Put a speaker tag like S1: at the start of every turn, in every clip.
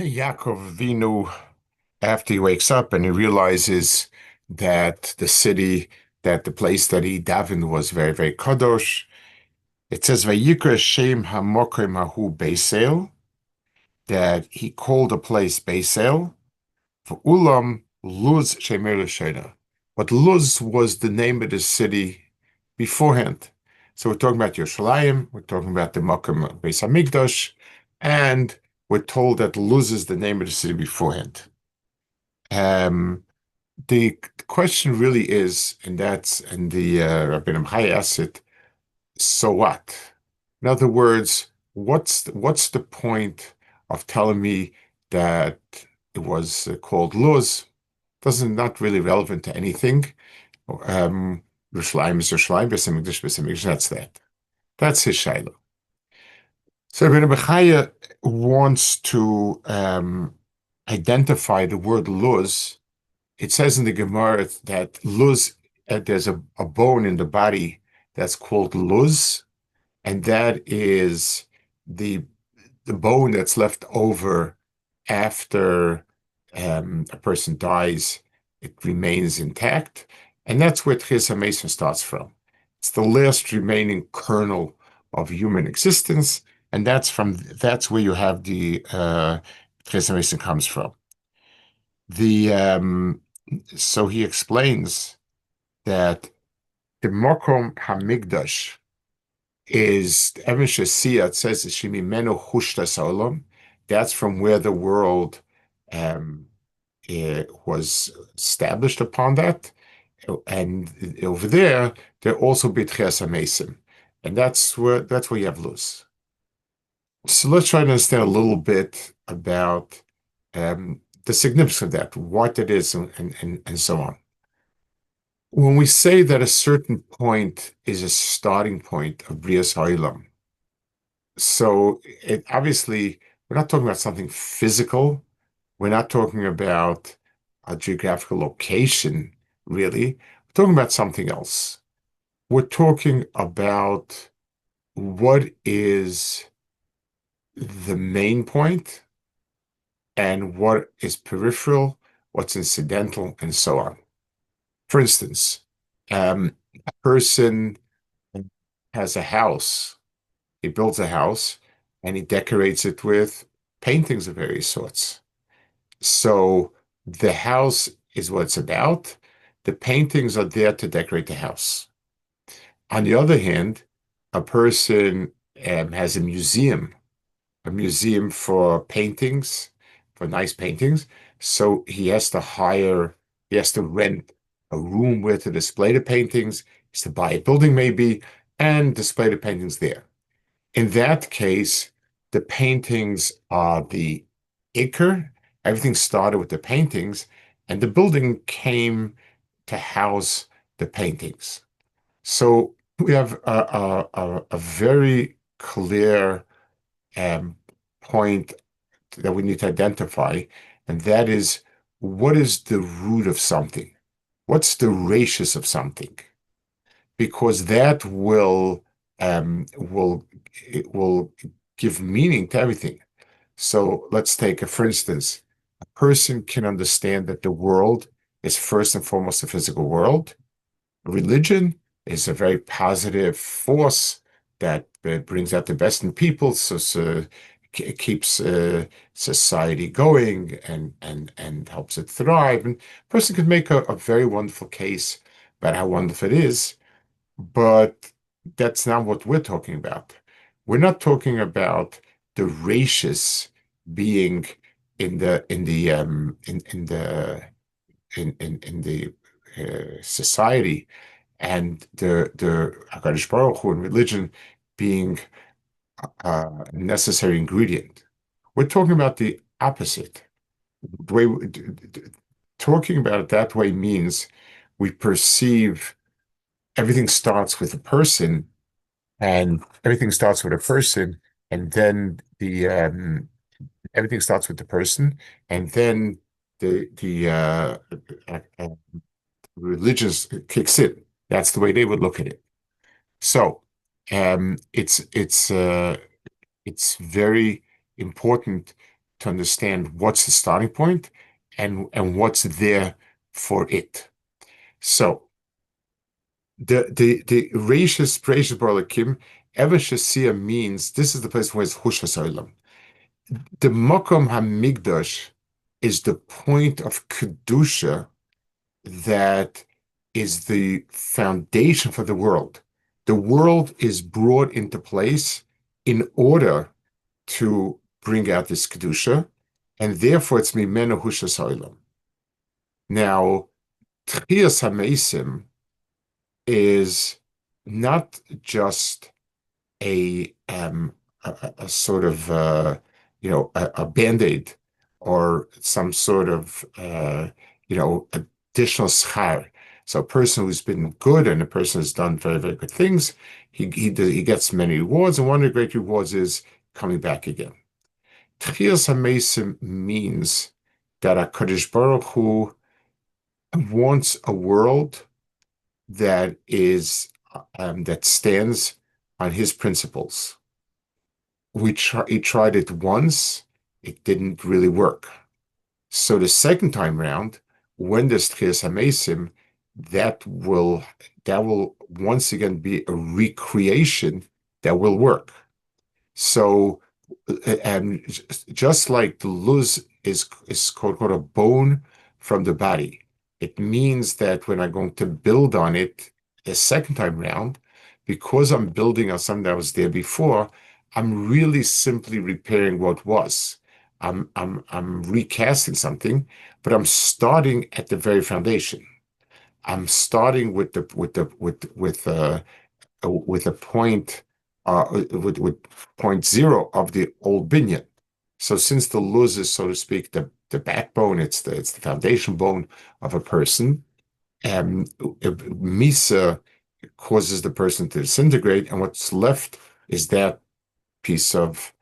S1: Yaakov Vinu, after he wakes up and he realizes that the place that he davened was very, very kadosh. It says, Vayikra Shem HaMokim Hahu Beisel, that he called the place Beisel, for Ulam Luz Shemer L'Sheina. But Luz was the name of the city beforehand. So we're talking about Yerushalaim, we're talking about the Mokim Beis Hamikdash, and we're told that Luz is the name of the city beforehand. Um, the question really is, and the Rabbi Chai asks it, so what? In other words, what's the point of telling me that it was called Luz? Doesn't not really relevant to anything. Yerushalayim is Yerushalayim, Beis Hamikdash, Beis Hamikdash. That's that. That's his shaila. So Rabbi Chai wants to identify the word Luz. It says in the Gemara that Luz, there's a bone in the body that's called Luz, and that is the the bone that's left over after a person dies. It remains intact, and that's where Tchias HaMesim starts from. It's the last remaining kernel of human existence, and that's where you have the Tchias HaMesim comes from. The So he explains that the Mokom Hamikdash is Evan Shasia. It says Shimimeno Hushtas Olam. That's from where the world was established upon that. And over there, there also B'Tchias HaMesim. And that's where you have Luz. So let's try to understand a little bit about the significance of that, what it is, and so on. When we say that a certain point is a starting point of Brias Ha'ilam, so obviously we're not talking about something physical. We're not talking about a geographical location, really. We're talking about something else. We're talking about what is the main point and what is peripheral, what's incidental, and so on. For instance, a person has a house, he builds a house, and he decorates it with paintings of various sorts. So the house is what it's about. The paintings are there to decorate the house. On the other hand, a person has a museum for paintings, for nice paintings. So he has to rent a room where to display the paintings, he has to buy a building maybe, and display the paintings there. In that case, the paintings are the acre. Everything started with the paintings, and the building came to house the paintings. So we have a very clear point that we need to identify, and that is what is the root of something? What's the ratius of something? Because that it will give meaning to everything. So let's take for instance, a person can understand that the world is first and foremost a physical world. Religion is a very positive force that brings out the best in people, so it keeps society going and helps it thrive. And a person could make a very wonderful case about how wonderful it is, but that's not what we're talking about. We're not talking about the ratius being in the society, and the HaKadosh Baruch Hu in religion being a necessary ingredient. We're talking about the opposite. The way talking about it that way means we perceive everything starts with a person, and everything starts with a person, and then the everything starts with the person, and then the religious kicks in. That's the way they would look at it. So it's very important to understand what's the starting point and what's there for it. So the Reishis Barakim, Ever Shasia means this is the place where it's Hushas Olam. The Mokom HaMigdash is the point of Kedusha that is the foundation for the world. The world is brought into place in order to bring out this Kedusha, and therefore it's Mimenu Hushas Olam. Now, Tchias HaMeisim is not just a sort of a band-aid or some sort of additional schar. So a person who's been good and a person who's done very, very good things, he gets many rewards, and one of the great rewards is coming back again. Tchias HaMeisim means that HaKadosh Baruch Hu wants a world that stands on his principles. He tried it once, it didn't really work. So the second time round, when there's Tchias HaMeisim, that will once again be a recreation that will work. So, and just like the luz is quote unquote a bone from the body, it means that when I'm going to build on it a second time round, because I'm building on something that was there before, I'm really simply repairing what was. I'm recasting something, but I'm starting at the very foundation. I'm starting with a point with point zero of the old binyan. So since the luz is, so to speak, the backbone, it's the foundation bone of a person, and misa causes the person to disintegrate, and what's left is that piece of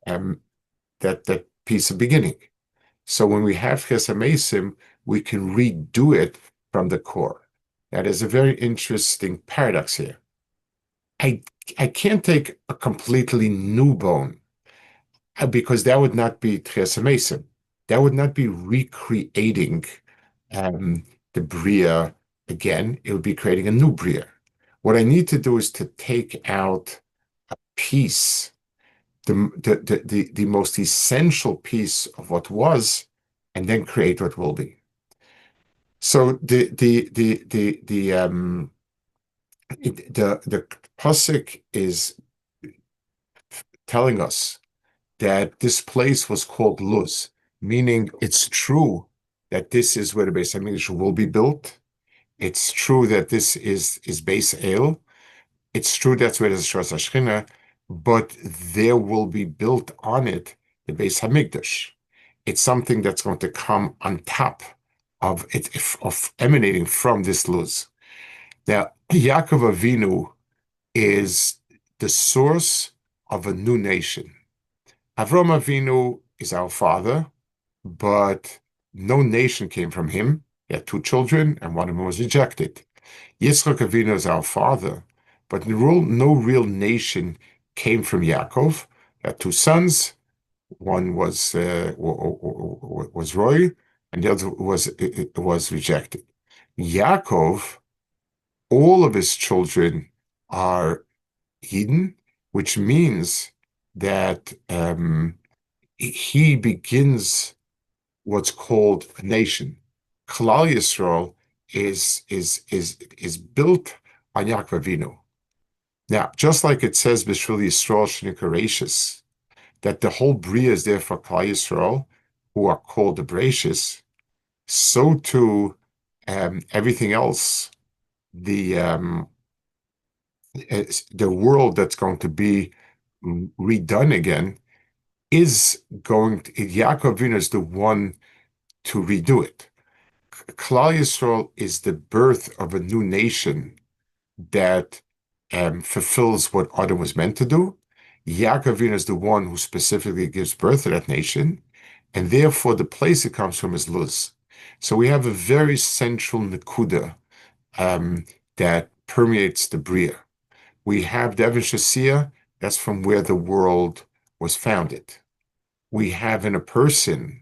S1: that piece of beginning. So when we have Tchias HaMeisim, we can redo it from the core. That is a very interesting paradox here. I can't take a completely new bone because that would not be Tchias HaMeisim. That would not be recreating the Bria again. It would be creating a new Bria. What I need to do is to take out a piece, the most essential piece of what was, and then create what will be. So the pasuk is telling us that this place was called Luz, meaning it's true that this is where the Beis Hamikdash will be built. It's true that this is Beis El. It's true that's where there's Shras HaShechina, but there will be built on it the Beis Hamikdash. It's something that's going to come on top of it, of emanating from this Luz. Now, Yaakov Avinu is the source of a new nation. Avram Avinu is our father, but no nation came from him. He had two children, and one of them was rejected. Yitzchak Avinu is our father, but no real nation came from Yaakov. He had two sons. One was Roy, and the other was rejected. Yaakov, all of his children are Eden, which means that he begins what's called a nation. Klal Yisrael is built on Yaakov Avinu. Now, just like it says B'Shvil Yisrael Sh'nikar Reishis, that the whole Bria is there for Klal Yisrael, who are called the Breishis, so too everything else, the world that's going to be redone again is going to, Yaakov Avinu is the one to redo it. Klal Yisrael is the birth of a new nation that fulfills what Adam was meant to do. Yaakov Avinu is the one who specifically gives birth to that nation, and therefore the place it comes from is Luz. So we have a very central nekuda that permeates the Bria. We have Devin Shasia, that's from where the world was founded. we have in a person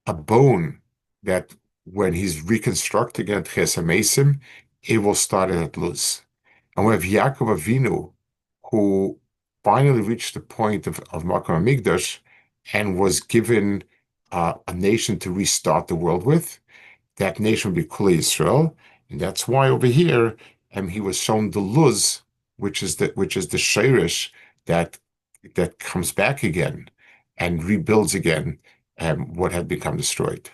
S1: a bone that when he's reconstructing at Ches HaMesim, it will start at Luz. And we have Yaakov Avinu, who finally reached the point of Makom HaMikdash and was given a nation to restart the world with. That nation would be Kula Yisrael, and that's why over here, he was shown the Luz, which is the Sheirish that comes back again and rebuilds again what had become destroyed.